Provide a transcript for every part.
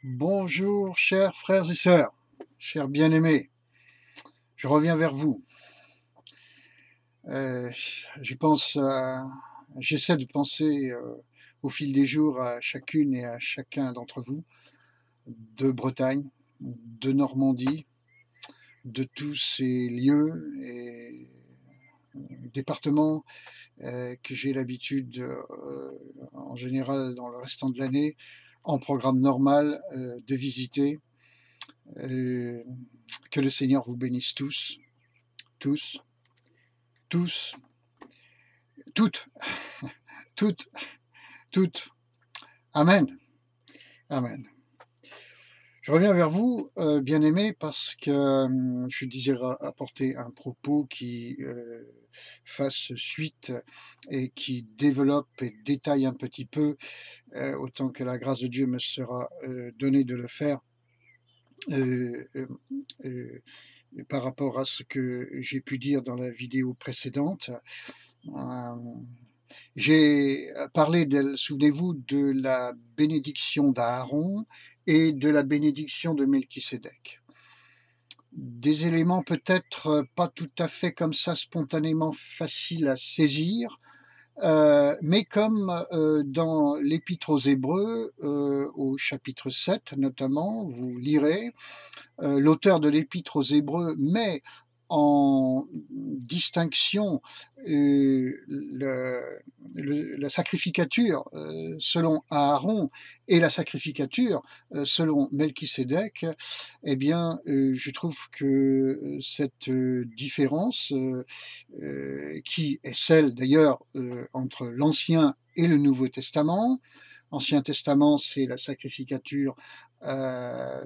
Bonjour, chers frères et sœurs, chers bien-aimés, je reviens vers vous. Euh, je pense, J'essaie de penser au fil des jours à chacune et à chacun d'entre vous, de Bretagne, de Normandie, de tous ces lieux et départements que j'ai l'habitude, en général dans le restant de l'année, en programme normal, de visiter. Euh, que le Seigneur vous bénisse tous, tous, toutes, toutes, toutes. Amen. Amen. Je reviens vers vous, bien-aimés, parce que je désire apporter un propos qui fasse suite et qui développe et détaille un petit peu, autant que la grâce de Dieu me sera donnée de le faire, euh, euh, euh, par rapport à ce que j'ai pu dire dans la vidéo précédente. Euh, J'ai parlé, souvenez-vous, de la bénédiction d'Aaron et de la bénédiction de Melchisédek. Des éléments peut-être pas tout à fait comme ça spontanément faciles à saisir, mais comme dans l'Épître aux Hébreux, au chapitre 7 notamment, vous lirez, l'auteur de l'Épître aux Hébreux met en distinction la sacrificature selon Aaron et la sacrificature selon Melchisédek. Eh bien, je trouve que cette différence, qui est celle d'ailleurs entre l'Ancien et le Nouveau Testament. Ancien Testament, c'est la sacrificature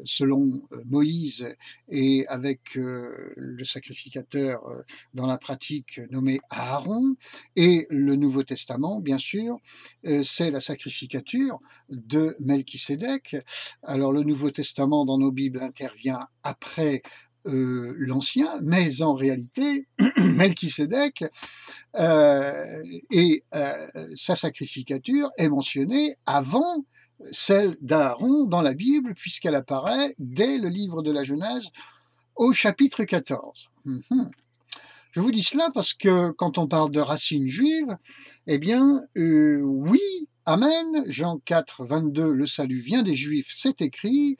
selon Moïse et avec le sacrificateur dans la pratique nommé Aaron. Et le Nouveau Testament, bien sûr, c'est la sacrificature de Melchisédek. Alors le Nouveau Testament dans nos Bibles intervient après l'Ancien, mais en réalité, Melchisédek et sa sacrificature est mentionnée avant celle d'Aaron dans la Bible, puisqu'elle apparaît dès le livre de la Genèse au chapitre 14. Je vous dis cela parce que quand on parle de racines juives, eh bien, oui, amen, Jean 4, 22, le salut vient des Juifs, c'est écrit.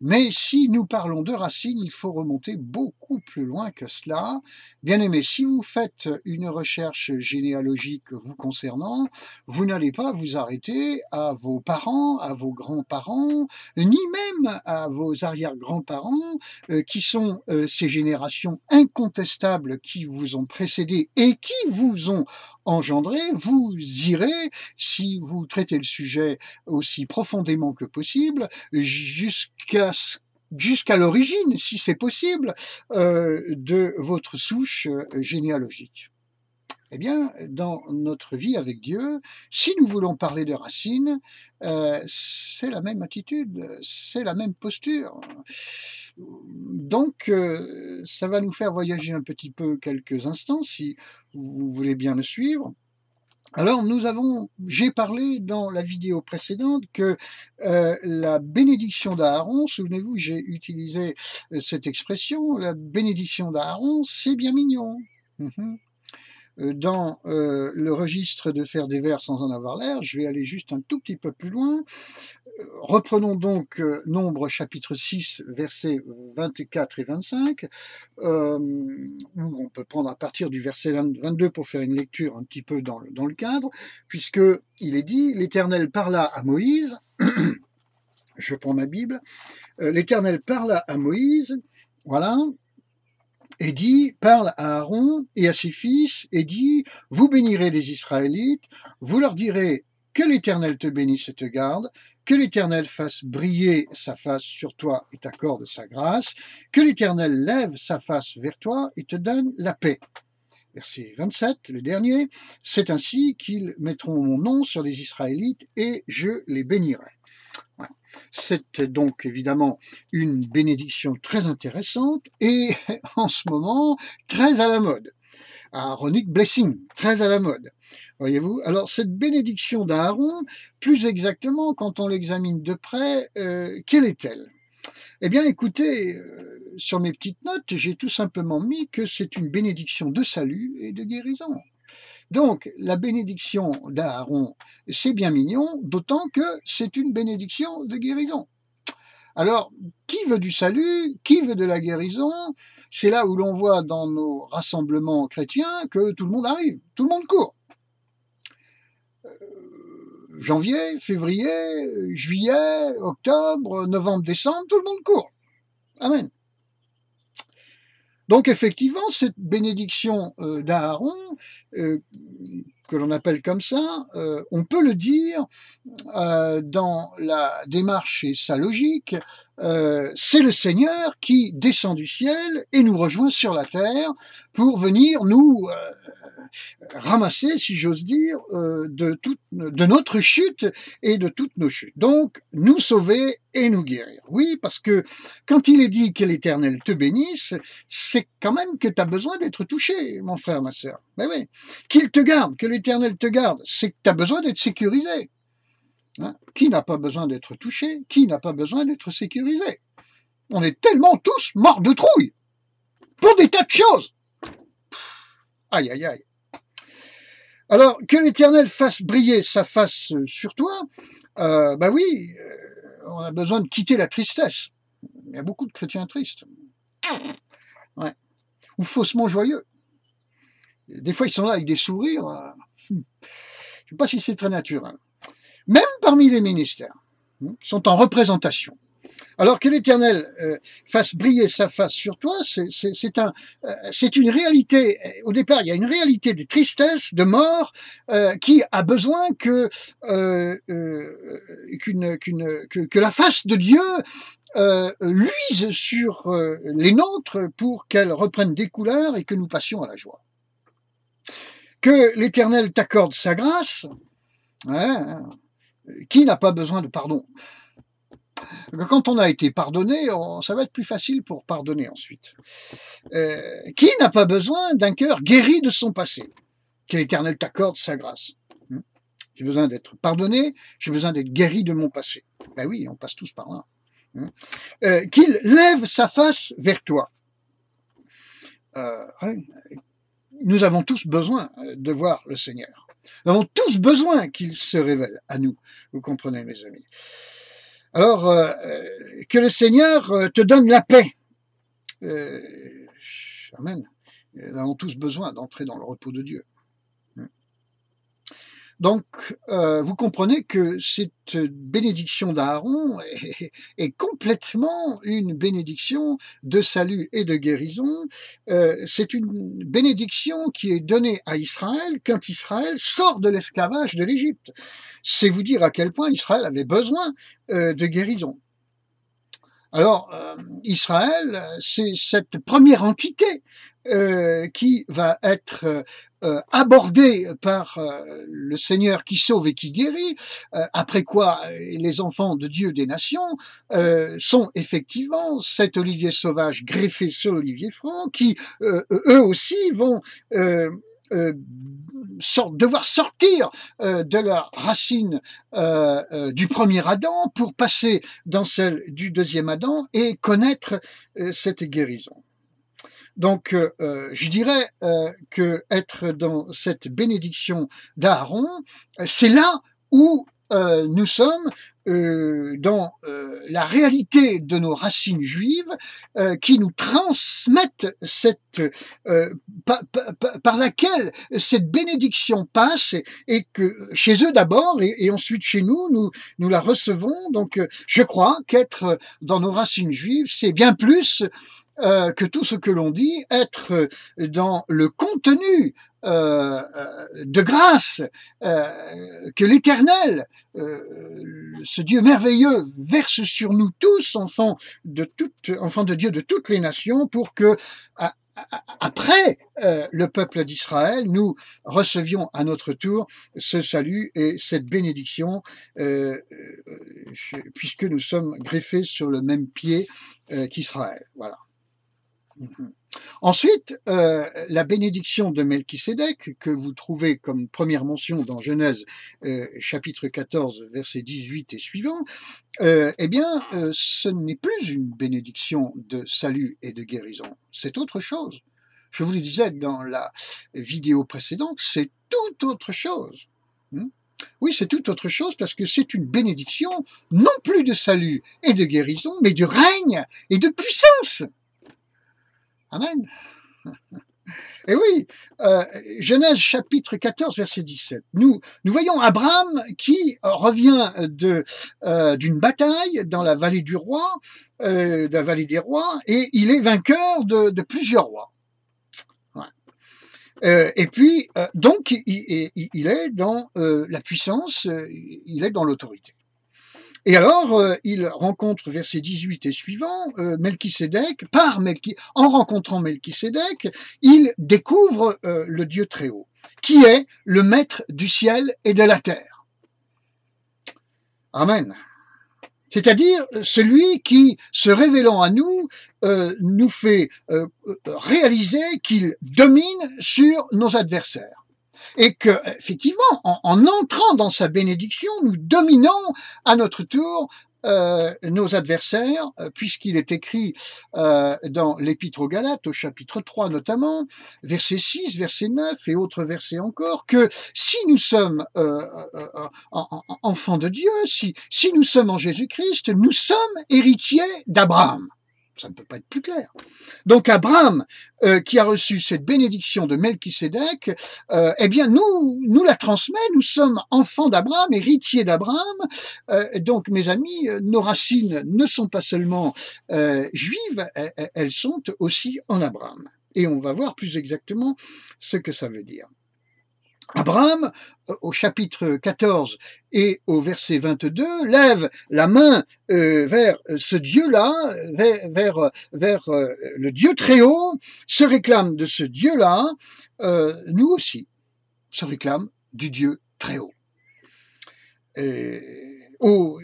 Mais si nous parlons de racines, il faut remonter beaucoup plus loin que cela. Bien aimé, si vous faites une recherche généalogique vous concernant, vous n'allez pas vous arrêter à vos parents, à vos grands-parents, ni même à vos arrière-grands-parents, qui sont ces générations incontestables qui vous ont précédé et qui vous ont engendré. Vous irez, si vous traitez le sujet aussi profondément que possible, jusqu'à l'origine, si c'est possible, de votre souche généalogique. Eh bien, dans notre vie avec Dieu, si nous voulons parler de racines, c'est la même attitude, c'est la même posture. Donc, ça va nous faire voyager un petit peu quelques instants, si vous voulez bien me suivre. Alors, j'ai parlé dans la vidéo précédente que la bénédiction d'Aaron, souvenez-vous, j'ai utilisé cette expression, la bénédiction d'Aaron, c'est bien mignon. Dans le registre de faire des vers sans en avoir l'air, je vais aller juste un tout petit peu plus loin. Reprenons donc Nombre chapitre 6, versets 24 et 25, où on peut prendre à partir du verset 22 pour faire une lecture un petit peu dans le cadre, puisqu'il est dit, l'Éternel parla à Moïse, je prends ma Bible, l'Éternel parla à Moïse, voilà, et dit, parle à Aaron et à ses fils, et dit, vous bénirez les Israélites, vous leur direz que l'Éternel te bénisse et te garde, que l'Éternel fasse briller sa face sur toi et t'accorde sa grâce, que l'Éternel lève sa face vers toi et te donne la paix. Verset 27, le dernier, c'est ainsi qu'ils mettront mon nom sur les Israélites et je les bénirai. Voilà. C'est donc évidemment une bénédiction très intéressante et en ce moment très à la mode. Aaronic blessing, très à la mode. voyez-vous? Alors cette bénédiction d'Aaron, plus exactement, quand on l'examine de près, quelle est-elle? Eh bien écoutez, sur mes petites notes, j'ai tout simplement mis que c'est une bénédiction de salut et de guérison. Donc la bénédiction d'Aaron, c'est bien mignon, d'autant que c'est une bénédiction de guérison. Alors, qui veut du salut? Qui veut de la guérison? C'est là où l'on voit dans nos rassemblements chrétiens que tout le monde arrive, tout le monde court. Janvier, février, juillet, octobre, novembre, décembre, tout le monde court. Amen. Donc effectivement, cette bénédiction d'Aaron, que l'on appelle comme ça, on peut le dire dans la démarche et sa logique, c'est le Seigneur qui descend du ciel et nous rejoint sur la terre pour venir nous ramasser, si j'ose dire, de notre chute et de toutes nos chutes. Donc, nous sauver et nous guérir. Oui, parce que quand il est dit que l'Éternel te bénisse, c'est quand même que tu as besoin d'être touché, mon frère, ma sœur. Mais oui, qu'il te garde, que l'Éternel te garde, c'est que tu as besoin d'être sécurisé. Hein? Qui n'a pas besoin d'être touché? Qui n'a pas besoin d'être sécurisé? On est tellement tous morts de trouille pour des tas de choses. Aïe, aïe, aïe. Alors, que l'Éternel fasse briller sa face sur toi, oui, on a besoin de quitter la tristesse. Il y a beaucoup de chrétiens tristes. Ouais. Ou faussement joyeux. Des fois, ils sont là avec des sourires. Je ne sais pas si c'est très naturel. Même parmi les ministères, ils sont en représentation. Alors que l'Éternel fasse briller sa face sur toi, c'est une réalité. Au départ, il y a une réalité de tristesse, de mort, qui a besoin que la face de Dieu luise sur les nôtres pour qu'elle reprenne des couleurs et que nous passions à la joie. Que l'Éternel t'accorde sa grâce. Hein, qui n'a pas besoin de pardon? Quand on a été pardonné, ça va être plus facile pour pardonner ensuite. Qui n'a pas besoin d'un cœur guéri de son passé? Que l'Éternel t'accorde sa grâce. J'ai besoin d'être pardonné, j'ai besoin d'être guéri de mon passé. Ben oui, on passe tous par là. Qu'il lève sa face vers toi. Nous avons tous besoin de voir le Seigneur. Nous avons tous besoin qu'il se révèle à nous. Vous comprenez, mes amis? Alors, que le Seigneur te donne la paix. Amen. Nous avons tous besoin d'entrer dans le repos de Dieu. Donc, vous comprenez que cette bénédiction d'Aaron est complètement une bénédiction de salut et de guérison. C'est une bénédiction qui est donnée à Israël quand Israël sort de l'esclavage de l'Égypte. C'est vous dire à quel point Israël avait besoin de guérison. Alors, Israël, c'est cette première entité qui va être abordée par le Seigneur qui sauve et qui guérit, après quoi les enfants de Dieu des nations sont effectivement cet olivier sauvage greffé sur l'olivier franc, qui eux aussi vont devoir sortir de la racine du premier Adam pour passer dans celle du deuxième Adam et connaître cette guérison. Donc, je dirais que être dans cette bénédiction d'Aaron, c'est là où nous sommes dans la réalité de nos racines juives qui nous transmettent cette par laquelle cette bénédiction passe et que chez eux d'abord et ensuite chez nous la recevons. Donc je crois qu'être dans nos racines juives, c'est bien plus que tout ce que l'on dit, être dans le contenu de grâce que l'Éternel, ce Dieu merveilleux, verse sur nous tous, enfants de Dieu de toutes les nations, pour que après le peuple d'Israël, nous recevions à notre tour ce salut et cette bénédiction, puisque nous sommes greffés sur le même pied qu'Israël. Voilà. Ensuite, la bénédiction de Melchisédek, que vous trouvez comme première mention dans Genèse chapitre 14, versets 18 et suivants, eh bien, ce n'est plus une bénédiction de salut et de guérison, c'est autre chose. Je vous le disais dans la vidéo précédente, c'est tout autre chose. Oui, c'est tout autre chose parce que c'est une bénédiction non plus de salut et de guérison, mais de règne et de puissance. Amen. Et oui, Genèse chapitre 14, verset 17. Nous voyons Abraham qui revient d'une bataille dans la vallée du roi, de la vallée des rois, et il est vainqueur de plusieurs rois. Et puis, donc, il est dans la puissance, il est dans l'autorité. Et alors, il rencontre, verset 18 et suivant, Melchisédek, en rencontrant Melchisédek, il découvre le Dieu très haut, qui est le maître du ciel et de la terre. Amen. C'est-à-dire celui qui, se révélant à nous, nous fait réaliser qu'il domine sur nos adversaires. Et que, effectivement, en entrant dans sa bénédiction, nous dominons à notre tour nos adversaires, puisqu'il est écrit dans l'Épître aux Galates, au chapitre 3 notamment, verset 6, verset 9 et autres versets encore, que si nous sommes enfants de Dieu, si nous sommes en Jésus-Christ, nous sommes héritiers d'Abraham. Ça ne peut pas être plus clair. Donc Abraham, qui a reçu cette bénédiction de Melchisédek, eh bien nous la transmet, nous sommes enfants d'Abraham, héritiers d'Abraham. Donc mes amis, nos racines ne sont pas seulement juives, elles sont aussi en Abraham. Et on va voir plus exactement ce que ça veut dire. Abraham, au chapitre 14 et au verset 22, lève la main vers ce Dieu-là, vers le Dieu très haut, se réclame de ce Dieu-là, nous aussi, se réclame du Dieu très haut. Au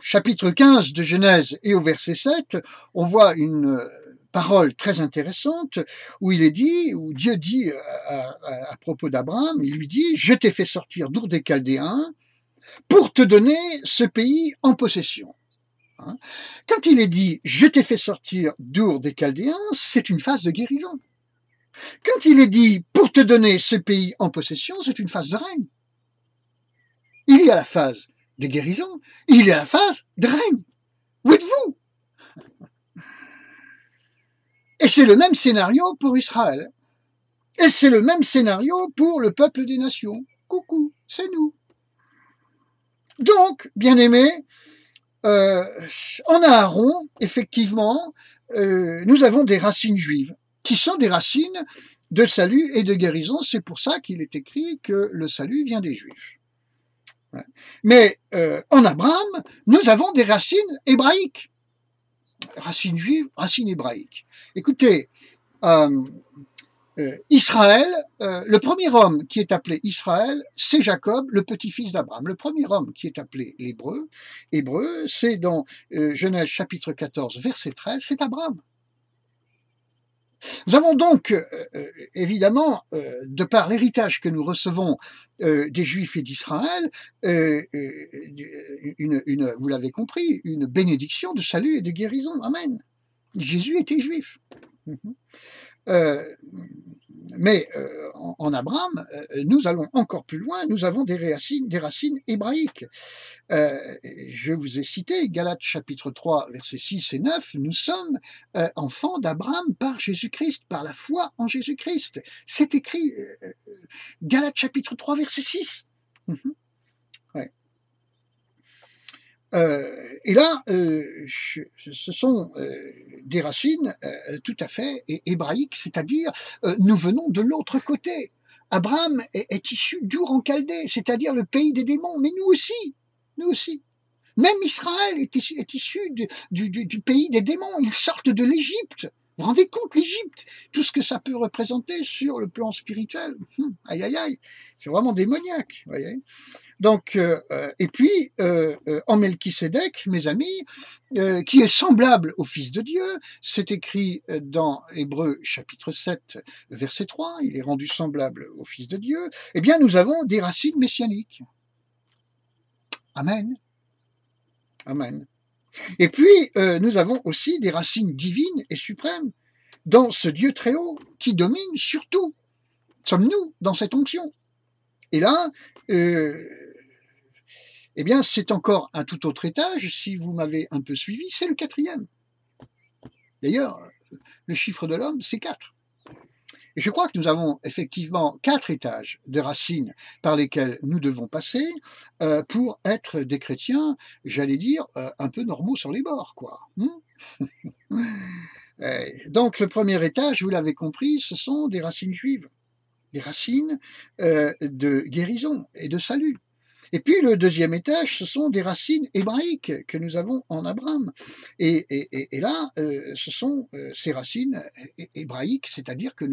chapitre 15 de Genèse et au verset 7, on voit une parole très intéressante où Dieu dit à propos d'Abraham, il lui dit « Je t'ai fait sortir d'Our des Chaldéens pour te donner ce pays en possession. » Quand il est dit « Je t'ai fait sortir d'Our des Chaldéens », c'est une phase de guérison. Quand il est dit « Pour te donner ce pays en possession », c'est une phase de règne. Il y a la phase de guérison, il y a la phase de règne. Où êtes-vous ? Et c'est le même scénario pour Israël. Et c'est le même scénario pour le peuple des nations. Coucou, c'est nous. Donc, bien-aimés, en Aaron, effectivement, nous avons des racines juives, qui sont des racines de salut et de guérison. C'est pour ça qu'il est écrit que le salut vient des Juifs. Mais en Abraham, nous avons des racines hébraïques. Racines juives, racines hébraïques. Écoutez, Israël, le premier homme qui est appelé Israël, c'est Jacob, le petit-fils d'Abraham. Le premier homme qui est appelé hébreu, c'est dans Genèse chapitre 14, verset 13, c'est Abraham. Nous avons donc, évidemment, de par l'héritage que nous recevons des Juifs et d'Israël, vous l'avez compris, une bénédiction de salut et de guérison. Amen. Jésus était juif. Mais en Abraham, nous allons encore plus loin, nous avons des racines hébraïques. Je vous ai cité Galates chapitre 3, versets 6 et 9, nous sommes enfants d'Abraham par Jésus-Christ, par la foi en Jésus-Christ. C'est écrit, Galates chapitre 3, verset 6. Ouais. Et là, ce sont des racines tout à fait hébraïques, c'est-à-dire nous venons de l'autre côté. Abraham est issu d'Our en Chaldée, c'est-à-dire le pays des démons, mais nous aussi. Même Israël est issu du pays des démons, ils sortent de l'Égypte. Vous vous rendez compte, l'Égypte, tout ce que ça peut représenter sur le plan spirituel? Aïe, aïe, aïe, c'est vraiment démoniaque, vous voyez. Donc, et puis, en Melchisédek, mes amis, qui est semblable au Fils de Dieu, c'est écrit dans Hébreux chapitre 7, verset 3, il est rendu semblable au Fils de Dieu, eh bien, nous avons des racines messianiques. Amen. Amen. Et puis, nous avons aussi des racines divines et suprêmes dans ce Dieu très haut qui domine sur tout. Sommes-nous dans cette onction? Et là, eh bien, c'est encore un tout autre étage. Si vous m'avez un peu suivi, c'est le 4e. D'ailleurs, le chiffre de l'homme, c'est 4. Et je crois que nous avons effectivement 4 étages de racines par lesquels nous devons passer pour être des chrétiens, j'allais dire, un peu normaux sur les bords, quoi. Donc, le premier étage, vous l'avez compris, ce sont des racines juives, des racines de guérison et de salut. Et puis le deuxième étage, ce sont des racines hébraïques que nous avons en Abraham. Et là, ce sont ces racines hébraïques, c'est-à-dire que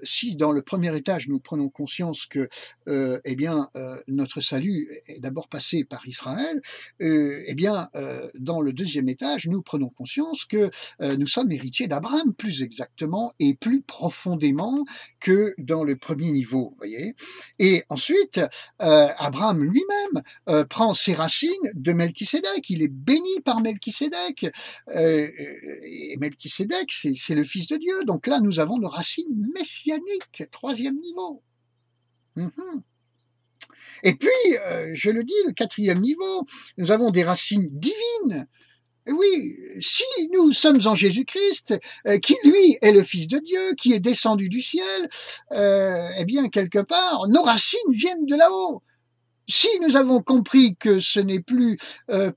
si dans le premier étage nous prenons conscience que, eh bien, notre salut est d'abord passé par Israël, eh bien, dans le deuxième étage, nous prenons conscience que nous sommes héritiers d'Abraham, plus exactement et plus profondément que dans le premier niveau, vous voyez. Et ensuite, Abraham lui-même prend ses racines de Melchisédek, il est béni par Melchisédek, et Melchisédek, c'est le Fils de Dieu, donc là nous avons nos racines messianiques, 3e niveau. Et puis, je le dis, le 4e niveau, nous avons des racines divines. Oui, si nous sommes en Jésus-Christ, qui lui est le Fils de Dieu, qui est descendu du ciel, eh bien, quelque part, nos racines viennent de là-haut. Si nous avons compris que ce n'est plus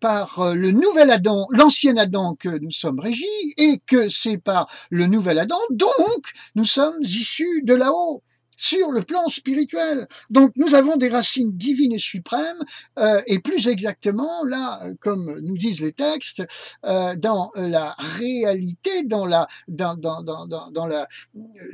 par le nouvel Adam, l'ancien Adam que nous sommes régis, et que c'est par le nouvel Adam, donc nous sommes issus de là-haut, sur le plan spirituel. Donc nous avons des racines divines et suprêmes, et plus exactement, là, comme nous disent les textes, dans la réalité,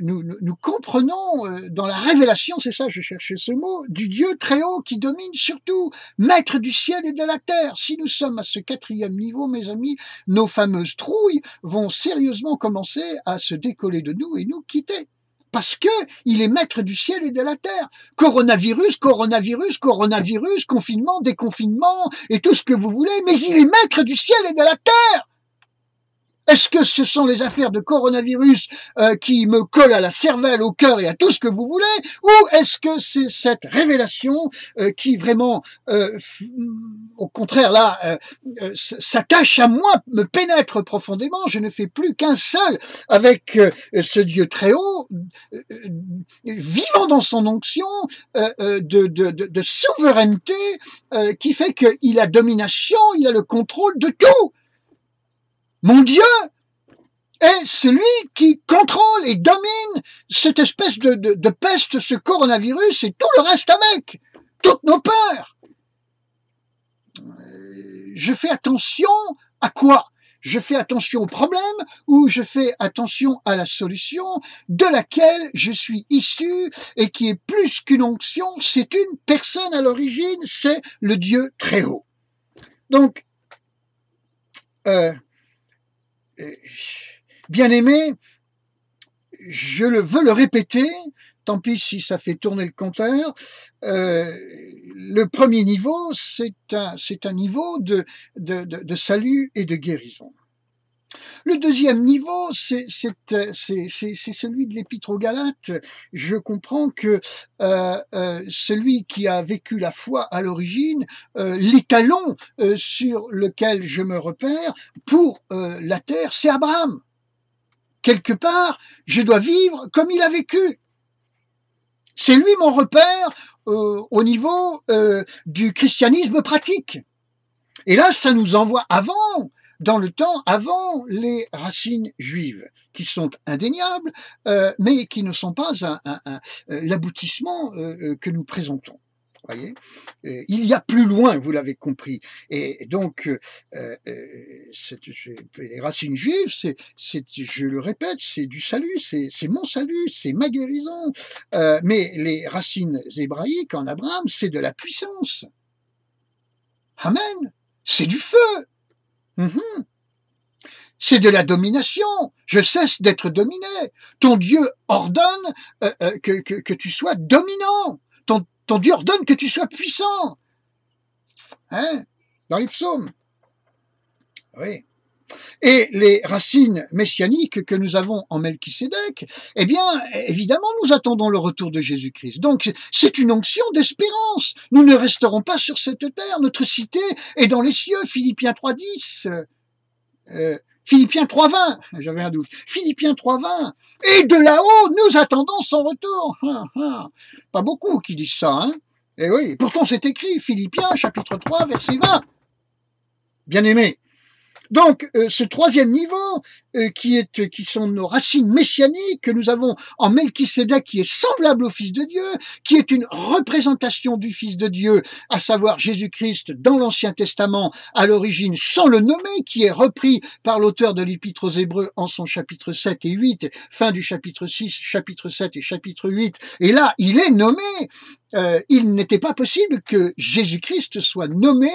nous comprenons dans la révélation, c'est ça, je cherchais ce mot, du Dieu très haut qui domine surtout, maître du ciel et de la terre. Si nous sommes à ce 4e niveau, mes amis, nos fameuses trouilles vont sérieusement commencer à se décoller de nous et nous quitter. Parce que il est maître du ciel et de la terre. Coronavirus, confinement, déconfinement et tout ce que vous voulez, mais il est maître du ciel et de la terre. Est-ce que ce sont les affaires de coronavirus qui me collent à la cervelle, au cœur et à tout ce que vous voulez, ou est-ce que c'est cette révélation qui vraiment, au contraire là, s'attache à moi, me pénètre profondément, je ne fais plus qu'un seul avec ce Dieu très haut, vivant dans son onction de souveraineté qui fait qu'il a domination, il a le contrôle de tout. Mon Dieu est celui qui contrôle et domine cette espèce de peste, ce coronavirus et tout le reste avec, toutes nos peurs. Je fais attention à quoi? Je fais attention au problème ou je fais attention à la solution de laquelle je suis issu et qui est plus qu'une onction, c'est une personne à l'origine, c'est le Dieu très haut. Donc, bien-aimé, je veux le répéter, tant pis si ça fait tourner le compteur, le premier niveau, c'est un niveau de salut et de guérison. Le deuxième niveau, c'est celui de l'Épître aux Galates. Je comprends que celui qui a vécu la foi à l'origine, l'étalon sur lequel je me repère pour la terre, c'est Abraham. Quelque part, je dois vivre comme il a vécu. C'est lui mon repère au niveau du christianisme pratique. Et là, ça nous envoie dans le temps avant les racines juives, qui sont indéniables, mais qui ne sont pas l'aboutissement que nous présentons. voyez, il y a plus loin, vous l'avez compris. Et donc, les racines juives, je le répète, c'est du salut, c'est mon salut, c'est ma guérison. Mais les racines hébraïques en Abraham, c'est de la puissance. Amen. C'est du feu. C'est de la domination. Je cesse d'être dominé. Ton Dieu ordonne que tu sois dominant. Ton Dieu ordonne que tu sois puissant. Hein? Dans les psaumes. Oui. Et les racines messianiques que nous avons en Melchisédek, eh bien, évidemment, nous attendons le retour de Jésus-Christ. Donc, c'est une onction d'espérance. Nous ne resterons pas sur cette terre. Notre cité est dans les cieux. Philippiens 3.10. Philippiens 3.20, j'avais un doute. Philippiens 3.20. Et de là-haut, nous attendons son retour. Pas beaucoup qui disent ça, hein. Et oui, pourtant c'est écrit, Philippiens chapitre 3, verset 20. Bien aimé. Donc, ce troisième niveau, qui sont nos racines messianiques que nous avons en Melchisédek, qui est semblable au Fils de Dieu, qui est une représentation du Fils de Dieu, à savoir Jésus-Christ dans l'Ancien Testament, à l'origine sans le nommer, qui est repris par l'auteur de l'Épître aux Hébreux en son chapitre 7 et 8, fin du chapitre 6, chapitre 7 et chapitre 8. Et là, il est nommé. Il n'était pas possible que Jésus-Christ soit nommé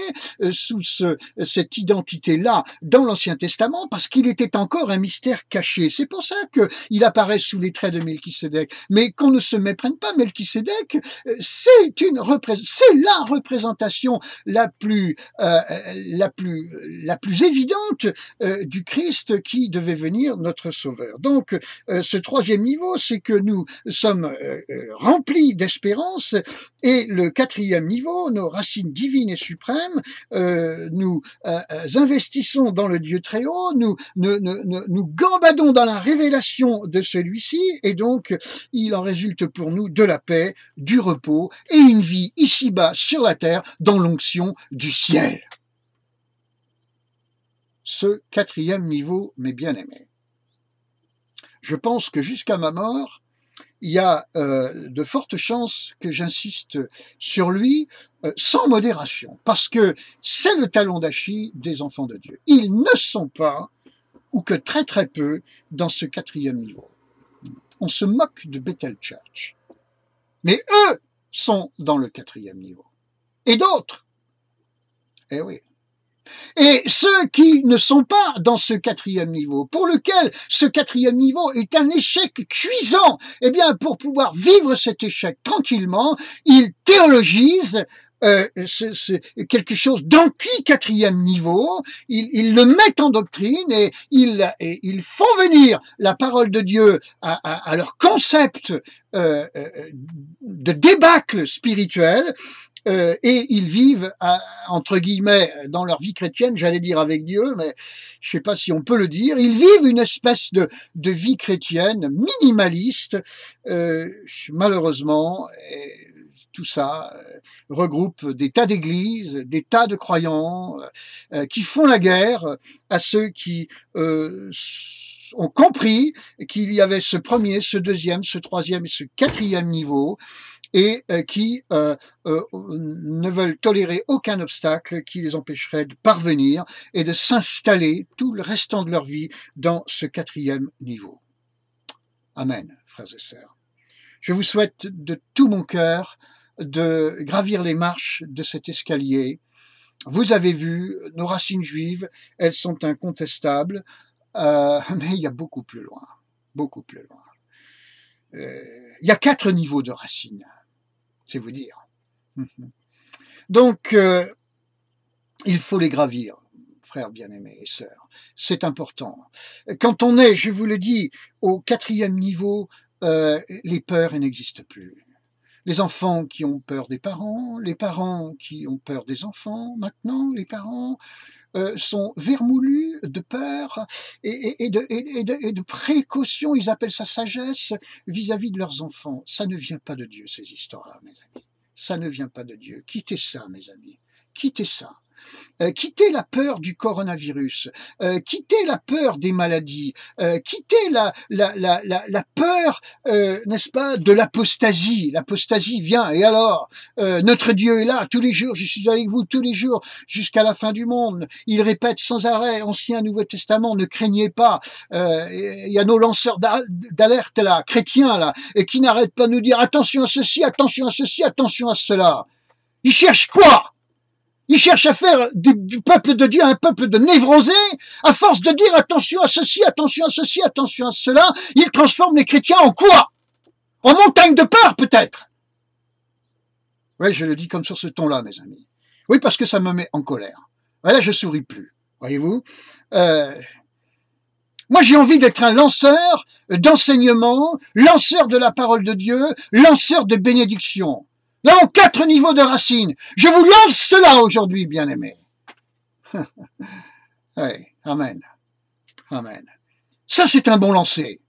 sous cette identité-là dans l'Ancien Testament parce qu'il était encore un mystère caché. C'est pour ça qu'il apparaît sous les traits de Melchisédek. Mais qu'on ne se méprenne pas, Melchisédek, c'est la représentation la plus évidente du Christ qui devait venir notre Sauveur. Donc, ce troisième niveau, c'est que nous sommes remplis d'espérance. Et le quatrième niveau, nos racines divines et suprêmes, nous investissons dans le Dieu très haut, nous gambadons dans la révélation de celui-ci, et donc il en résulte pour nous de la paix, du repos et une vie ici-bas sur la terre dans l'onction du ciel. Ce quatrième niveau, mes bien-aimés, je pense que jusqu'à ma mort, il y a de fortes chances que j'insiste sur lui sans modération, parce que c'est le talon d'Achille des enfants de Dieu. Ils ne sont pas, ou que très très peu, dans ce quatrième niveau. On se moque de Bethel Church. Mais eux sont dans le quatrième niveau. Et d'autres. Eh oui. Et ceux qui ne sont pas dans ce quatrième niveau, pour lequel ce quatrième niveau est un échec cuisant, eh bien, pour pouvoir vivre cet échec tranquillement, ils théologisent quelque chose d'anti-quatrième niveau, ils le mettent en doctrine et ils font venir la parole de Dieu à leur concept de débâcle spirituel. Et ils vivent, entre guillemets, dans leur vie chrétienne, j'allais dire avec Dieu, mais je sais pas si on peut le dire, ils vivent une espèce de vie chrétienne minimaliste, malheureusement, et tout ça regroupe des tas d'églises, des tas de croyants qui font la guerre à ceux qui ont compris qu'il y avait ce premier, ce deuxième, ce troisième et ce quatrième niveau, et qui ne veulent tolérer aucun obstacle qui les empêcherait de parvenir et de s'installer tout le restant de leur vie dans ce quatrième niveau. Amen, frères et sœurs. Je vous souhaite de tout mon cœur de gravir les marches de cet escalier. Vous avez vu, nos racines juives, elles sont incontestables, mais il y a beaucoup plus loin, beaucoup plus loin. Il y a 4 niveaux de racines, c'est vous dire. Donc, il faut les gravir, frères bien-aimés et sœurs. C'est important. Quand on est, je vous le dis, au 4e niveau, les peurs n'existent plus. Les enfants qui ont peur des parents, les parents qui ont peur des enfants, maintenant, les parents sont vermoulus de peur et de précaution, ils appellent ça sagesse vis-à-vis de leurs enfants. Ça ne vient pas de Dieu, ces histoires-là, mes amis. Ça ne vient pas de Dieu. Quittez ça, mes amis. Quittez ça. quittez la peur du coronavirus, quittez la peur des maladies, quittez la peur, n'est-ce pas, de l'apostasie. L'apostasie vient, et alors, notre Dieu est là tous les jours, je suis avec vous tous les jours jusqu'à la fin du monde. Il répète sans arrêt, Ancien, Nouveau Testament, ne craignez pas. Il y a nos lanceurs d'alerte là, chrétiens là, et qui n'arrêtent pas de nous dire attention à ceci, attention à ceci, attention à cela. Ils cherchent quoi? Ils cherchent à faire du peuple de Dieu un peuple de névrosés. À force de dire attention à ceci, attention à ceci, attention à cela, ils transforment les chrétiens en quoi? En montagne de peur peut-être. Oui, je le dis comme sur ce ton-là, mes amis. Oui, parce que ça me met en colère. Là, je souris plus, voyez-vous. Moi, j'ai envie d'être un lanceur d'enseignement, lanceur de la parole de Dieu, lanceur de bénédiction. Là, en 4 niveaux de racines. Je vous lance cela aujourd'hui, bien-aimés. Oui, amen. Amen. Ça, c'est un bon lancer.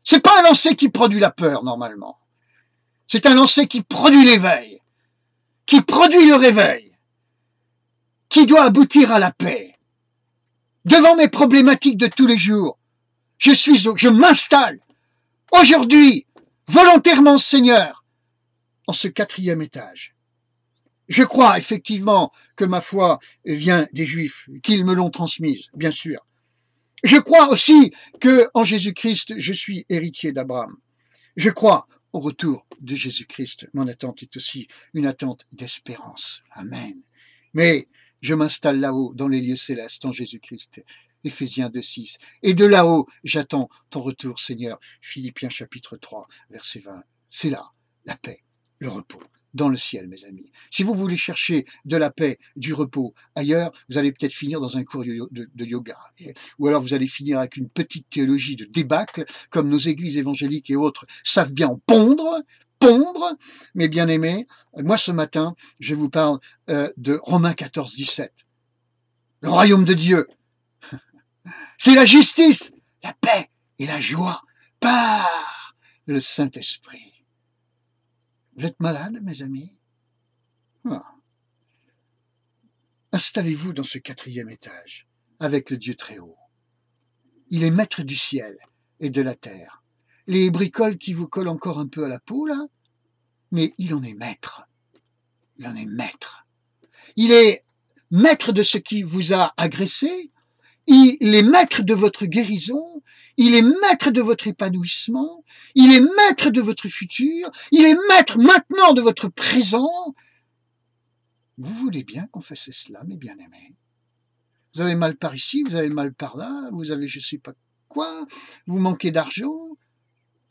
C'est pas un lancer qui produit la peur, normalement. C'est un lancer qui produit l'éveil, qui produit le réveil, qui doit aboutir à la paix. Devant mes problématiques de tous les jours, je m'installe aujourd'hui, volontairement, Seigneur, en ce 4e étage. Je crois effectivement que ma foi vient des Juifs, qu'ils me l'ont transmise, bien sûr. Je crois aussi que en Jésus-Christ, je suis héritier d'Abraham. Je crois au retour de Jésus-Christ. Mon attente est aussi une attente d'espérance. Amen. Mais je m'installe là-haut, dans les lieux célestes, en Jésus-Christ. Éphésiens 2,6. Et de là-haut, j'attends ton retour, Seigneur. Philippiens chapitre 3, verset 20. C'est là, la paix, le repos, dans le ciel, mes amis. Si vous voulez chercher de la paix, du repos ailleurs, vous allez peut-être finir dans un cours de yoga. Ou alors vous allez finir avec une petite théologie de débâcle, comme nos églises évangéliques et autres savent bien en pondre. Mais bien aimés, moi ce matin, je vous parle de Romains 14, 17. Le royaume de Dieu, c'est la justice, la paix et la joie par le Saint-Esprit. Vous êtes malades, mes amis? Installez-vous dans ce 4e étage avec le Dieu très haut. Il est maître du ciel et de la terre. Les bricoles qui vous collent encore un peu à la peau, là, mais il en est maître. Il en est maître. Il est maître de ce qui vous a agressé. Il est maître de votre guérison. Il est maître de votre épanouissement. Il est maître de votre futur. Il est maître maintenant de votre présent. Vous voulez bien confesser cela, mes bien-aimés? Vous avez mal par ici, vous avez mal par là, vous avez je sais pas quoi, vous manquez d'argent.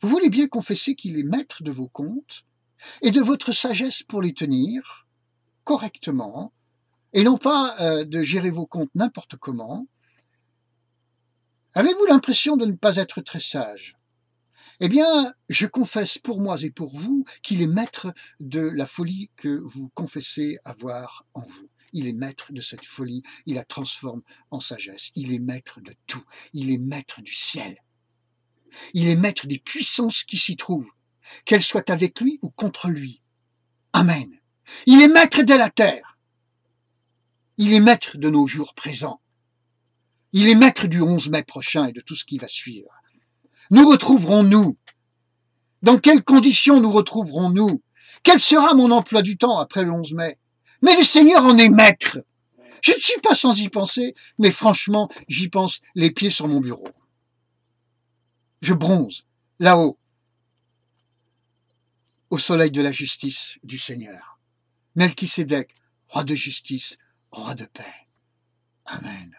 Vous voulez bien confesser qu'il est maître de vos comptes et de votre sagesse pour les tenir correctement, et non pas de gérer vos comptes n'importe comment. Avez-vous l'impression de ne pas être très sage? Eh bien, je confesse pour moi et pour vous qu'il est maître de la folie que vous confessez avoir en vous. Il est maître de cette folie, il la transforme en sagesse. Il est maître de tout, il est maître du ciel. Il est maître des puissances qui s'y trouvent, qu'elles soient avec lui ou contre lui. Amen. Il est maître de la terre. Il est maître de nos jours présents. Il est maître du 11 mai prochain et de tout ce qui va suivre. Nous retrouverons-nous? Dans quelles conditions nous retrouverons-nous? Quel sera mon emploi du temps après le 11 mai? Mais le Seigneur en est maître. Je ne suis pas sans y penser, mais franchement, j'y pense les pieds sur mon bureau. Je bronze, là-haut, au soleil de la justice du Seigneur. Melchisédek, roi de justice, roi de paix. Amen.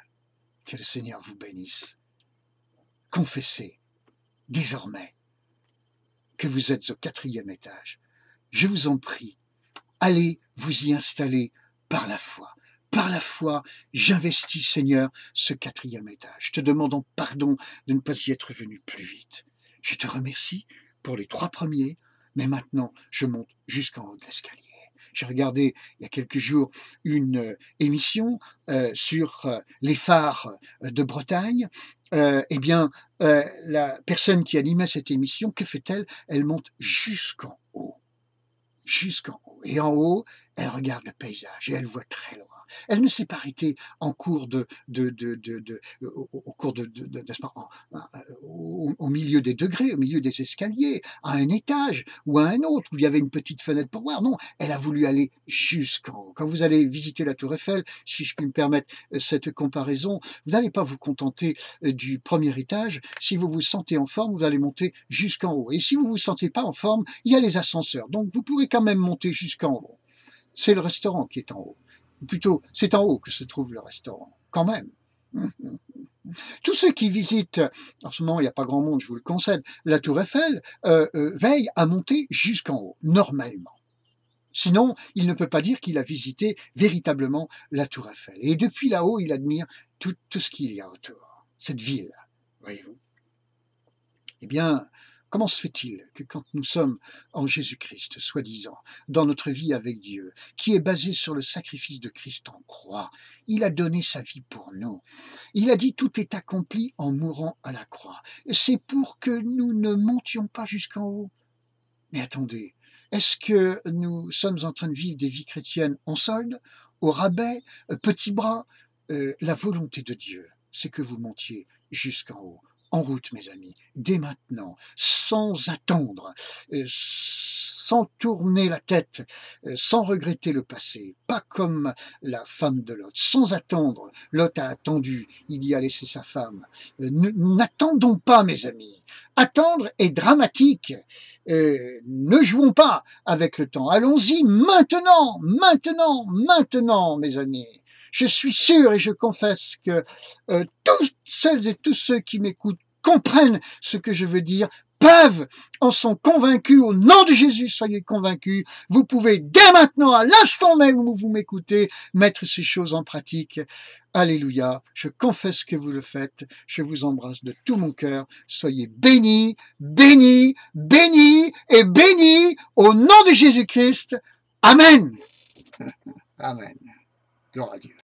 Que le Seigneur vous bénisse. Confessez désormais que vous êtes au 4e étage. Je vous en prie, allez vous y installer par la foi. Par la foi, j'investis, Seigneur, ce 4e étage, te demandant pardon de ne pas y être venu plus vite. Je te remercie pour les 3 premiers, mais maintenant, je monte jusqu'en haut de l'escalier. J'ai regardé il y a quelques jours une émission sur les phares de Bretagne. Eh bien, la personne qui animait cette émission, que fait-elle? Elle monte jusqu'en haut. Jusqu'en haut. Et en haut, Elle regarde le paysage et elle voit très loin. Elle ne s'est pas arrêtée en cours au cours n'est-ce pas, au milieu des degrés, au milieu des escaliers, à un étage ou à un autre où il y avait une petite fenêtre pour voir. Non, elle a voulu aller jusqu'en haut. Quand vous allez visiter la Tour Eiffel, si je puis me permettre cette comparaison, vous n'allez pas vous contenter du premier étage. Si vous vous sentez en forme, vous allez monter jusqu'en haut. Et si vous vous sentez pas en forme, il y a les ascenseurs. Donc vous pourrez quand même monter jusqu'en haut. C'est le restaurant qui est en haut. Ou plutôt, c'est en haut que se trouve le restaurant. Quand même. Tous ceux qui visitent, en ce moment il n'y a pas grand monde, je vous le concède, la Tour Eiffel, veillent à monter jusqu'en haut, normalement. Sinon, il ne peut pas dire qu'il a visité véritablement la Tour Eiffel. Et depuis là-haut, il admire tout ce qu'il y a autour, cette ville, voyez-vous. Eh bien, comment se fait-il que quand nous sommes en Jésus-Christ, soi-disant, dans notre vie avec Dieu, qui est basée sur le sacrifice de Christ en croix, il a donné sa vie pour nous. Il a dit tout est accompli en mourant à la croix. C'est pour que nous ne montions pas jusqu'en haut. Mais attendez, est-ce que nous sommes en train de vivre des vies chrétiennes en solde, au rabais, petits bras? La volonté de Dieu, c'est que vous montiez jusqu'en haut. En route, mes amis, dès maintenant, sans attendre, sans tourner la tête, sans regretter le passé, pas comme la femme de Lot, sans attendre. Lot a attendu, il y a laissé sa femme. N'attendons pas, mes amis. Attendre est dramatique. Ne jouons pas avec le temps. Allons-y maintenant, maintenant, maintenant, mes amis. Je suis sûr et je confesse que toutes celles et tous ceux qui m'écoutent comprennent ce que je veux dire, peuvent, en sont convaincus, au nom de Jésus, soyez convaincus. Vous pouvez dès maintenant, à l'instant même où vous m'écoutez, mettre ces choses en pratique. Alléluia, je confesse que vous le faites. Je vous embrasse de tout mon cœur. Soyez bénis, bénis, bénis et bénis au nom de Jésus-Christ. Amen. Amen. Gloire à Dieu.